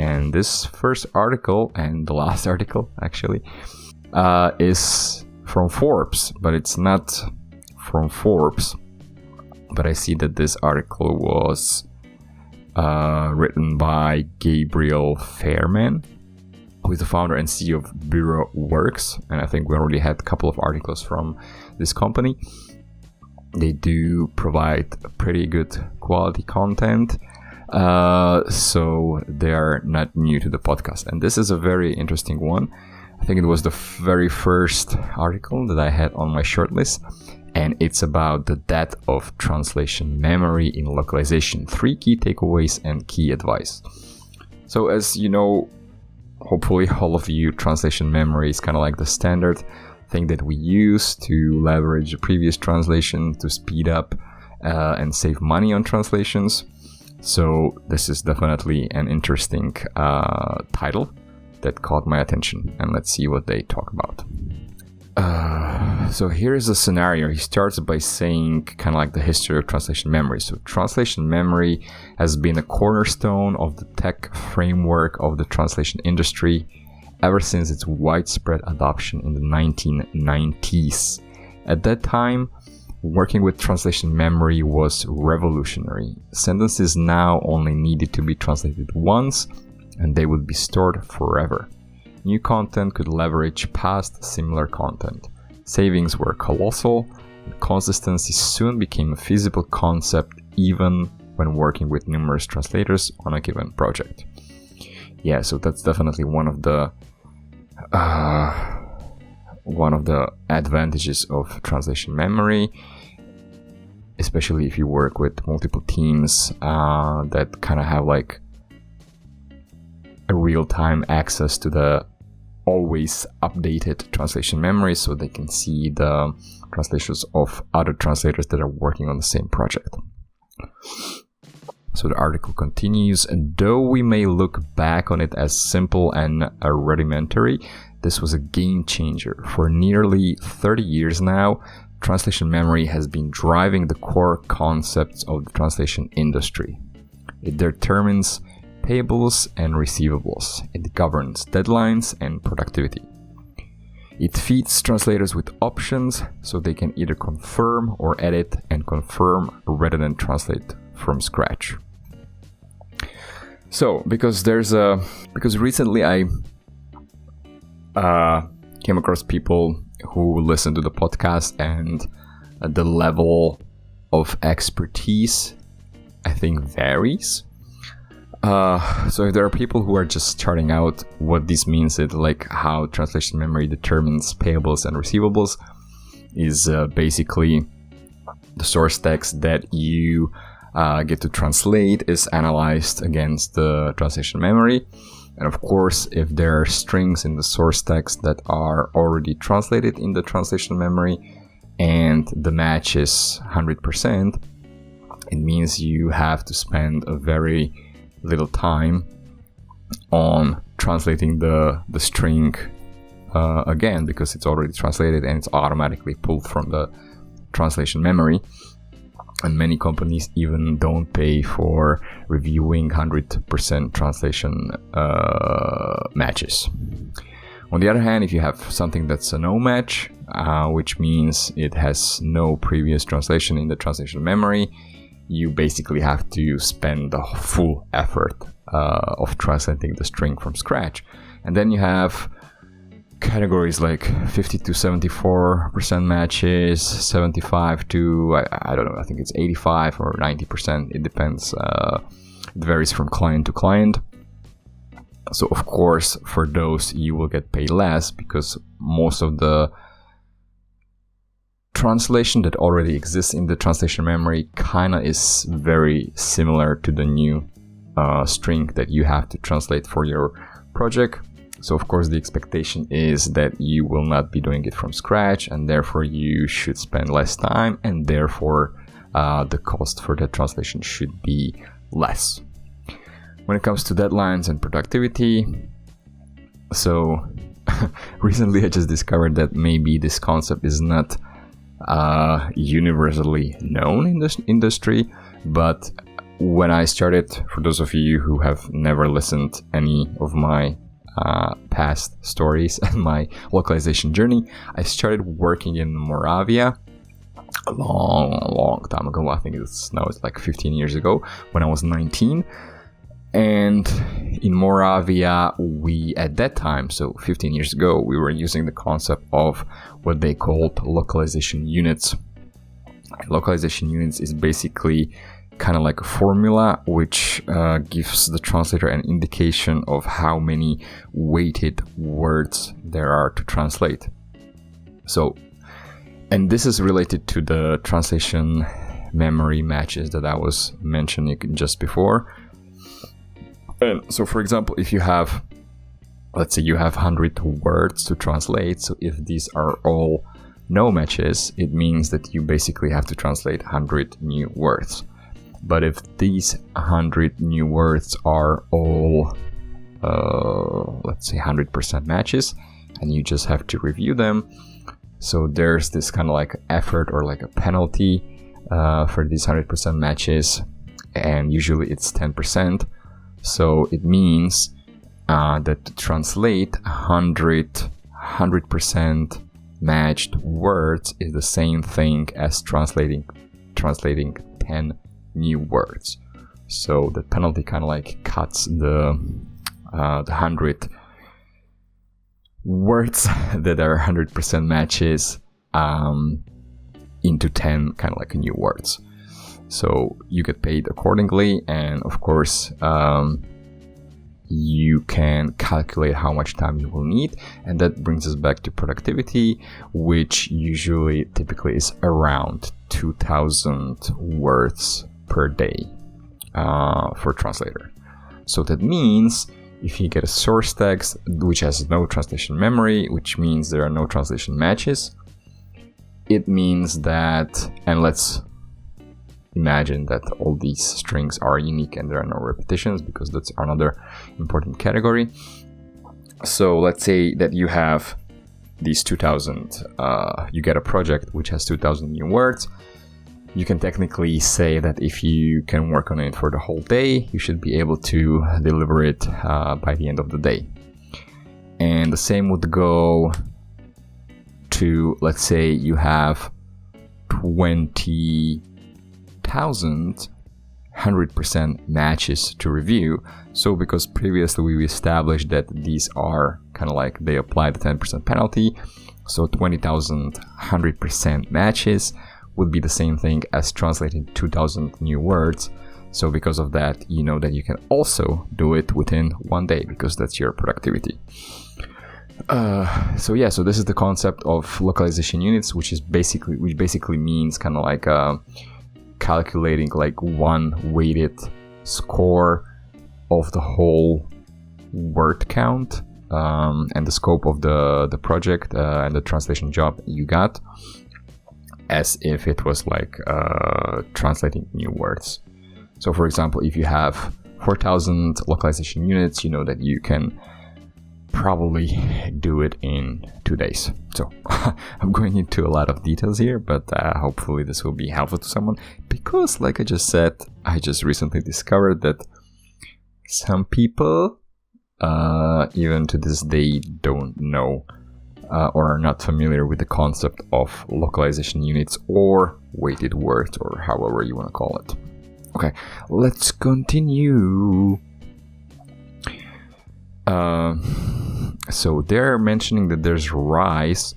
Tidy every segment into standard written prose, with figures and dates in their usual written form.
And this first article, and the last article actually, is from Forbes, but it's not from Forbes. But I see that this article was written by Gabriel Fairman, who is the founder and CEO of Bureau Works. And I think we already had a couple of articles from this company. They do provide pretty good quality content. So they are not new to the podcast. And this is a very interesting one. I think it was the very first article that I had on my shortlist. And it's about the death of translation memory in localization. 3 key takeaways and key advice. So as you know, hopefully all of you, translation memory is kind of like the standard thing that we use to leverage the previous translation to speed up and save money on translations. So this is definitely an interesting title that caught my attention, and let's see what they talk about. So here's a scenario. He starts by saying kind of like the history of translation memory. So translation memory has been a cornerstone of the tech framework of the translation industry ever since its widespread adoption in the 1990s. At that time, working with translation memory was revolutionary. Sentences now only needed to be translated once, and they would be stored forever. New content could leverage past similar content. Savings were colossal, and consistency soon became a feasible concept even when working with numerous translators on a given project. Yeah, so that's definitely one of the advantages of translation memory, especially if you work with multiple teams that kind of have like a real-time access to the always updated translation memory, so they can see the translations of other translators that are working on the same project. So the article continues, and though we may look back on it as simple and rudimentary, this was a game changer. For nearly 30 years now, translation memory has been driving the core concepts of the translation industry. It determines payables and receivables. It governs deadlines and productivity. It feeds translators with options so they can either confirm or edit and confirm rather than translate from scratch. So, because recently I came across people who listen to the podcast, and the level of expertise, I think, varies. So if there are people who are just starting out, what this means is like how translation memory determines payables and receivables is basically the source text that you get to translate is analyzed against the translation memory. And of course, if there are strings in the source text that are already translated in the translation memory and the match is 100%, it means you have to spend a very little time on translating the string again, because it's already translated and it's automatically pulled from the translation memory. And many companies even don't pay for reviewing 100% translation matches. On the other hand, if you have something that's a no match, which means it has no previous translation in the translation memory, you basically have to spend the full effort of translating the string from scratch. And then you have categories like 50 to 74% matches, 75 to, I don't know, I think it's 85 or 90%. It depends. It varies from client to client. So of course, for those, you will get paid less because most of the translation that already exists in the translation memory kind of is very similar to the new string that you have to translate for your project. So of course the expectation is that you will not be doing it from scratch, and therefore you should spend less time, and therefore the cost for that translation should be less. When it comes to deadlines and productivity, so recently I just discovered that maybe this concept is not universally known in this industry, but when I started, for those of you who have never listened any of my past stories and my localization journey, I started working in Moravia a long time ago. I think it's like 15 years ago, when I was 19. And in Moravia, we, at that time, so 15 years ago, we were using the concept of what they called localization units. Localization units is basically kind of like a formula which gives the translator an indication of how many weighted words there are to translate. So, and this is related to the translation memory matches that I was mentioning just before. And so, for example, if you have, let's say you have 100 words to translate, so if these are all no matches, it means that you basically have to translate 100 new words. But if these 100 new words are all, let's say 100% matches, and you just have to review them, so there's this kind of like effort or like a penalty for these 100% matches, and usually it's 10%. So it means that to translate 100% matched words is the same thing as translating 10 new words. So the penalty kind of like cuts the 100 words that are 100% matches into 10 kind of like new words. So you get paid accordingly, and of course you can calculate how much time you will need, and that brings us back to productivity, which typically is around 2,000 words per day for translator. So that means if you get a source text which has no translation memory, which means there are no translation matches, it means that, and let's imagine that all these strings are unique and there are no repetitions, because that's another important category. So let's say that you have these 2,000, you get a project which has 2,000 new words. You can technically say that if you can work on it for the whole day, you should be able to deliver it by the end of the day. And the same would go to, let's say you have 20,000 100% matches to review. So because previously we established that these are kind of like they apply the 10% penalty, so 20,000 100% matches would be the same thing as translating 2,000 new words. So because of that, you know that you can also do it within one day, because that's your productivity. So this is the concept of localization units, which basically means kind of like calculating like one weighted score of the whole word count and the scope of the project and the translation job you got, as if it was like translating new words. So for example, if you have 4,000 localization units, you know that you can probably do it in 2 days. So I'm going into a lot of details here, but hopefully this will be helpful to someone, because like I just said, I just recently discovered that some people even to this day don't know or are not familiar with the concept of localization units or weighted words, or however you want to call it. Okay, let's continue. So they're mentioning that there's rise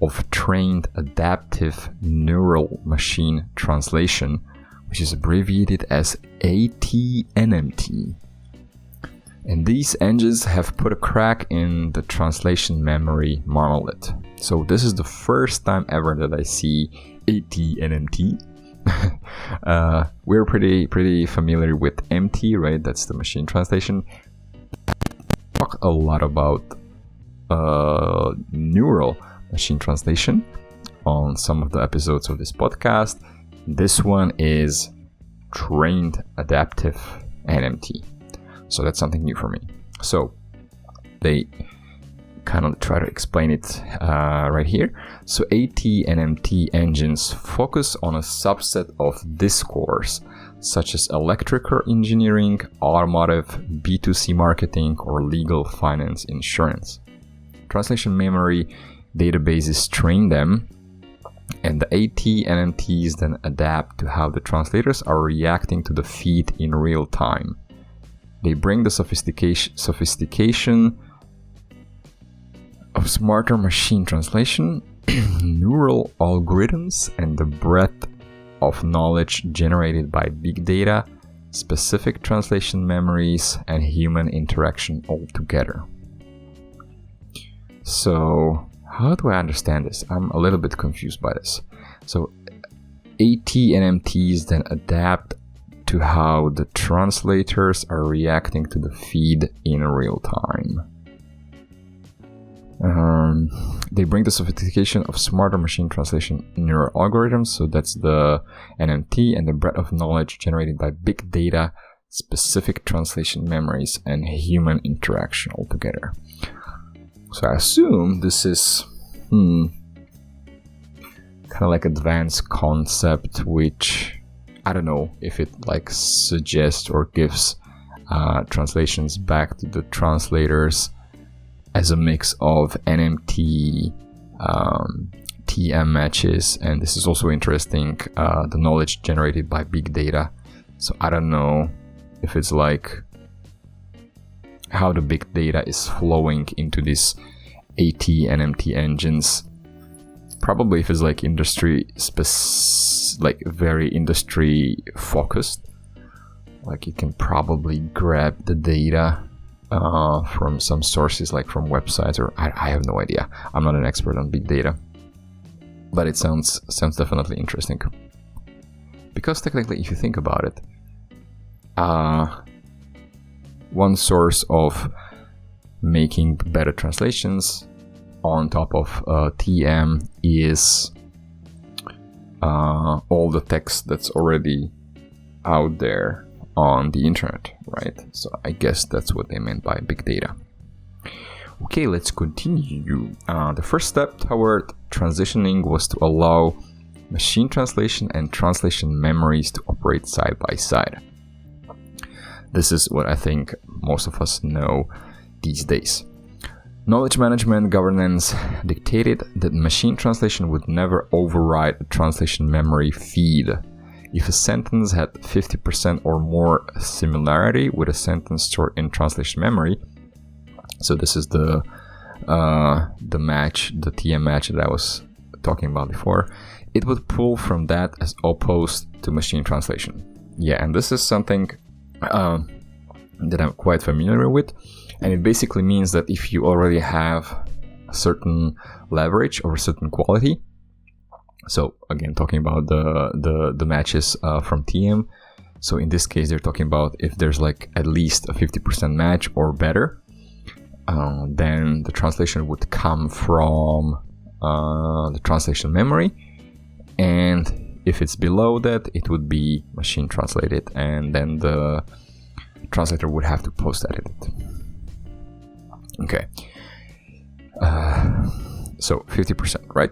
of trained adaptive neural machine translation, which is abbreviated as ATNMT. And these engines have put a crack in the translation memory monolith. So this is the first time ever that I see ATNMT. We're pretty familiar with MT, right? That's the machine translation. Talk a lot about neural machine translation on some of the episodes of this podcast. This one is trained adaptive NMT. So that's something new for me. So they kind of try to explain it right here. So AT and MT engines focus on a subset of discourse, such as electrical engineering, automotive, B2C marketing, or legal, finance, insurance. Translation memory databases train them, and the AT and MTs then adapt to how the translators are reacting to the feed in real time. They bring the sophistication of smarter machine translation, neural algorithms, and the breadth of knowledge generated by big data, specific translation memories, and human interaction all together. So, how do I understand this? I'm a little bit confused by this. So, AT and MTs then adapt to how the translators are reacting to the feed in real time. They bring the sophistication of smarter machine translation neural algorithms, so that's the NMT, and the breadth of knowledge generated by big data, specific translation memories, and human interaction altogether. So I assume this is kind of like advanced concept, which I don't know if it like suggests or gives translations back to the translators as a mix of NMT, TM matches, and this is also interesting, the knowledge generated by big data. So I don't know if it's like how the big data is flowing into these AT and MT engines. Probably if it's like like very industry focused, like you can probably grab the data from some sources, like from websites, or I have no idea. I'm not an expert on big data, but it sounds definitely interesting. Because technically, if you think about it, one source of making better translations on top of TM is all the text that's already out there on the internet, right? So I guess that's what they meant by big data. Okay, let's continue. The first step toward transitioning was to allow machine translation and translation memories to operate side by side. This is what I think most of us know these days. Knowledge management governance dictated that machine translation would never override a translation memory feed. If a sentence had 50% or more similarity with a sentence stored in translation memory, so this is the match, the TM match that I was talking about before, it would pull from that as opposed to machine translation. Yeah, and this is something that I'm quite familiar with, and it basically means that if you already have a certain leverage or a certain quality, so again talking about the matches from TM, so in this case they're talking about if there's like at least a 50% match or better, then the translation would come from the translation memory, and if it's below that, it would be machine translated, and then the translator would have to post-edit it. Okay. So 50%, right?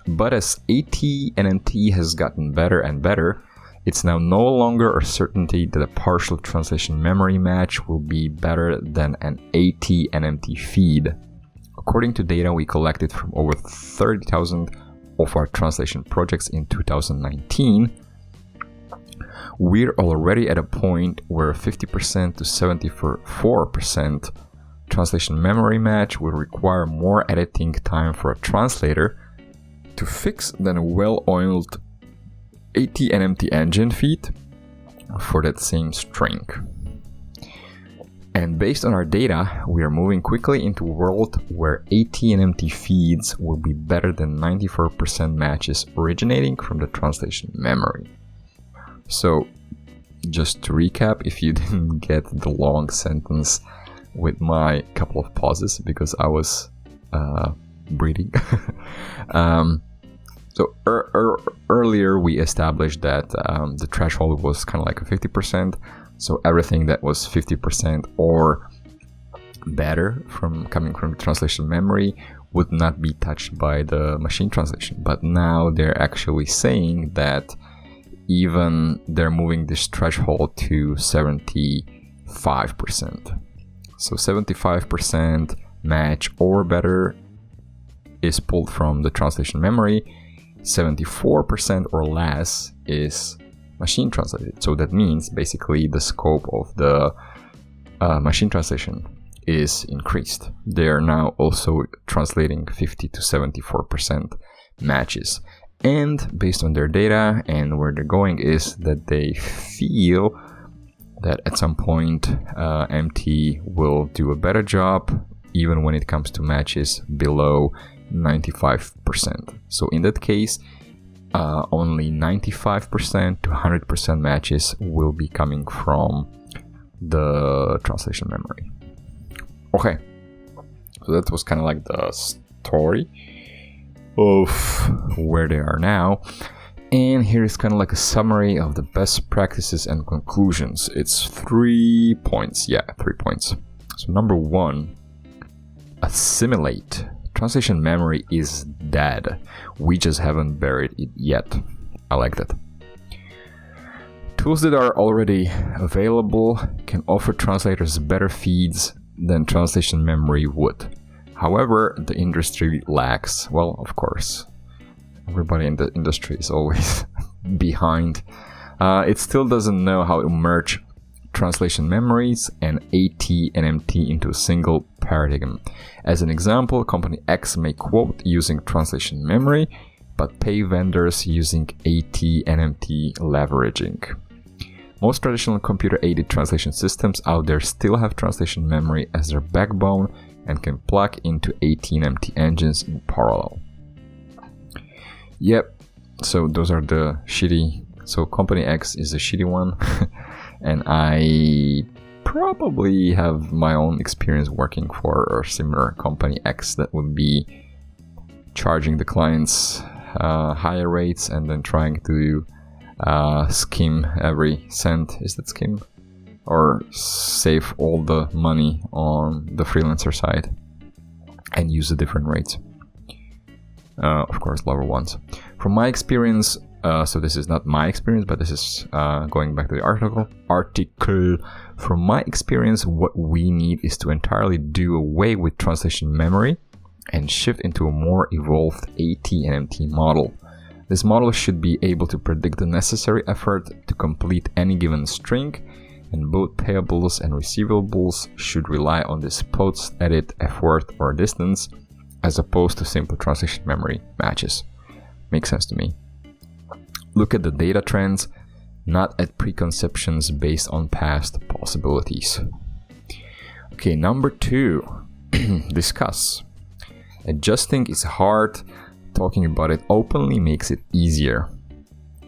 But as AT and MT has gotten better and better, it's now no longer a certainty that a partial translation memory match will be better than an AT and MT feed. According to data we collected from over 30,000 of our translation projects in 2019, we're already at a point where 50% to 74% translation memory match will require more editing time for a translator to fix than a well-oiled AT and MT engine feed for that same string. And based on our data, we are moving quickly into a world where AT and MT feeds will be better than 94% matches originating from the translation memory. So, just to recap, if you didn't get the long sentence with my couple of pauses because I was breathing. So earlier we established that the threshold was kind of like a 50%. So everything that was 50% or better from coming from the translation memory would not be touched by the machine translation. But now they're actually saying that even they're moving this threshold to 75%. So 75% match or better is pulled from the translation memory. 74% or less is machine translated. So that means basically the scope of the machine translation is increased. They are now also translating 50 to 74% matches. And based on their data and where they're going is that they feel that at some point MT will do a better job even when it comes to matches below 95%. So in that case, only 95% to 100% matches will be coming from the translation memory. Okay, so that was kind of like the story of where they are now. And here is kind of like a summary of the best practices and conclusions. It's 3 points. Yeah, 3 points. So number 1, assimilate. Translation memory is dead. We just haven't buried it yet. I like that. Tools that are already available can offer translators better feeds than translation memory would. However, the industry lacks, well, of course, everybody in the industry is always behind. It still doesn't know how to merge translation memories and AT and MT into a single paradigm. As an example, company X may quote using translation memory, but pay vendors using AT and MT leveraging. Most traditional computer-aided translation systems out there still have translation memory as their backbone and can plug into AT and MT engines in parallel. Yep, so those are the shitty. So company X is a shitty one. And I probably have my own experience working for a similar company X that would be charging the clients higher rates and then trying to skim every cent. Is that skim? Or save all the money on the freelancer side and use the different rates. Of course, lower ones. From my experience, so this is not my experience, but this is going back to the article. From my experience, what we need is to entirely do away with translation memory and shift into a more evolved AT and MT model. This model should be able to predict the necessary effort to complete any given string, and both payables and receivables should rely on this post-edit effort or distance as opposed to simple translation memory matches. Makes sense to me. Look at the data trends, not at preconceptions based on past possibilities. Okay, number 2, discuss. Adjusting is hard. Talking about it openly makes it easier.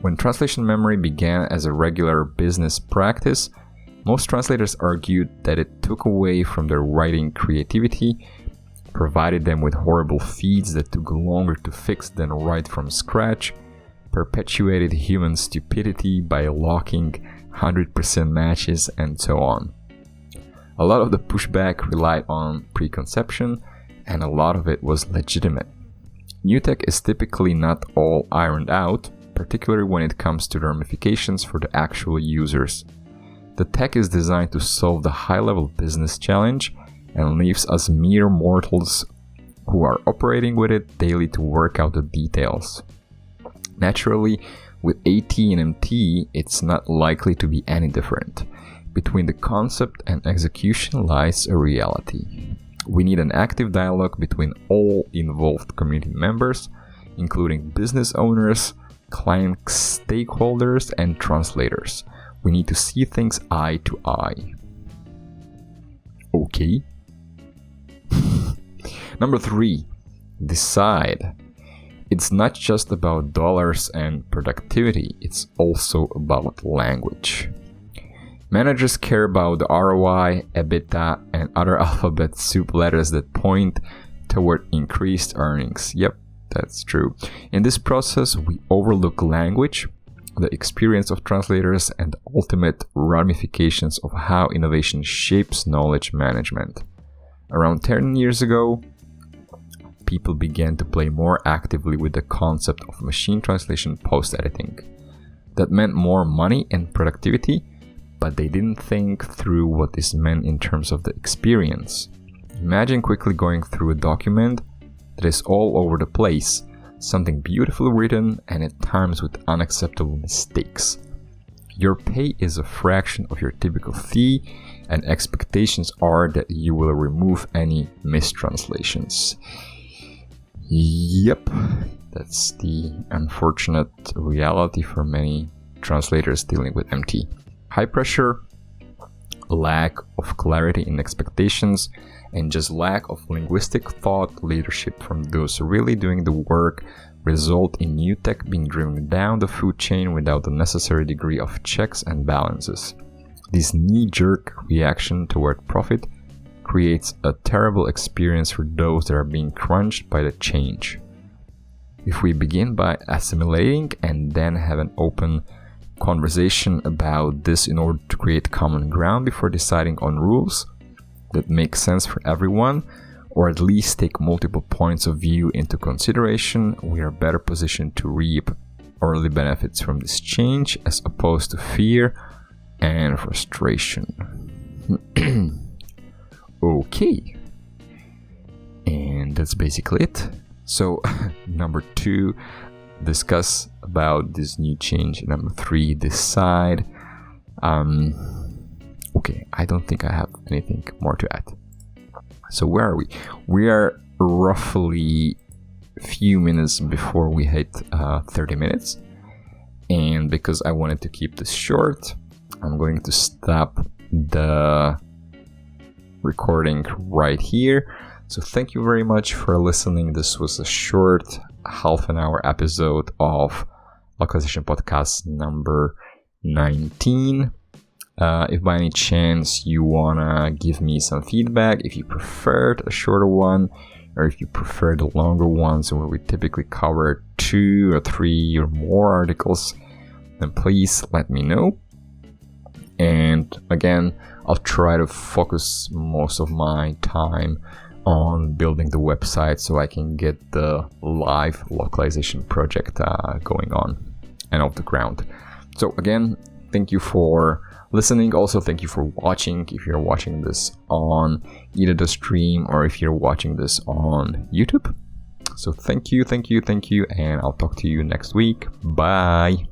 When translation memory began as a regular business practice, most translators argued that it took away from their writing creativity, provided them with horrible feeds that took longer to fix than write from scratch, perpetuated human stupidity by locking 100% matches, and so on. A lot of the pushback relied on preconception, and a lot of it was legitimate. New tech is typically not all ironed out, particularly when it comes to the ramifications for the actual users. The tech is designed to solve the high-level business challenge and leaves us mere mortals who are operating with it daily to work out the details. Naturally, with AT and MT, it's not likely to be any different. Between the concept and execution lies a reality. We need an active dialogue between all involved community members, including business owners, client stakeholders, and translators. We need to see things eye to eye. Okay. Number 3, decide. It's not just about dollars and productivity, it's also about language. Managers care about the ROI, EBITDA, and other alphabet soup letters that point toward increased earnings. Yep, that's true. In this process, we overlook language, the experience of translators, and the ultimate ramifications of how innovation shapes knowledge management. Around 10 years ago, people began to play more actively with the concept of machine translation post-editing. That meant more money and productivity, but they didn't think through what this meant in terms of the experience. Imagine quickly going through a document that is all over the place, something beautifully written and at times with unacceptable mistakes. Your pay is a fraction of your typical fee, and expectations are that you will remove any mistranslations. Yep, that's the unfortunate reality for many translators dealing with MT. High pressure, lack of clarity in expectations, and just lack of linguistic thought leadership from those really doing the work result in new tech being driven down the food chain without the necessary degree of checks and balances. This knee-jerk reaction toward profit creates a terrible experience for those that are being crunched by the change. If we begin by assimilating and then have an open conversation about this in order to create common ground before deciding on rules that make sense for everyone, or at least take multiple points of view into consideration, we are better positioned to reap early benefits from this change as opposed to fear and frustration. Okay, and that's basically it. So number 2, discuss about this new change. Number 3, decide. Okay, I don't think I have anything more to add. So where are we? We are roughly a few minutes before we hit 30 minutes. And because I wanted to keep this short, I'm going to stop the recording right here. So thank you very much for listening. This was a short half an hour episode of Localization Podcast number 19. If by any chance you wanna give me some feedback, if you preferred a shorter one, or if you prefer the longer ones where we typically cover 2 or 3 or more articles, then please let me know. And again, I'll try to focus most of my time on building the website so I can get the live localization project going on and off the ground. So again, thank you for listening. Also, thank you for watching. If you're watching this on either the stream or if you're watching this on YouTube. So thank you, and I'll talk to you next week. Bye.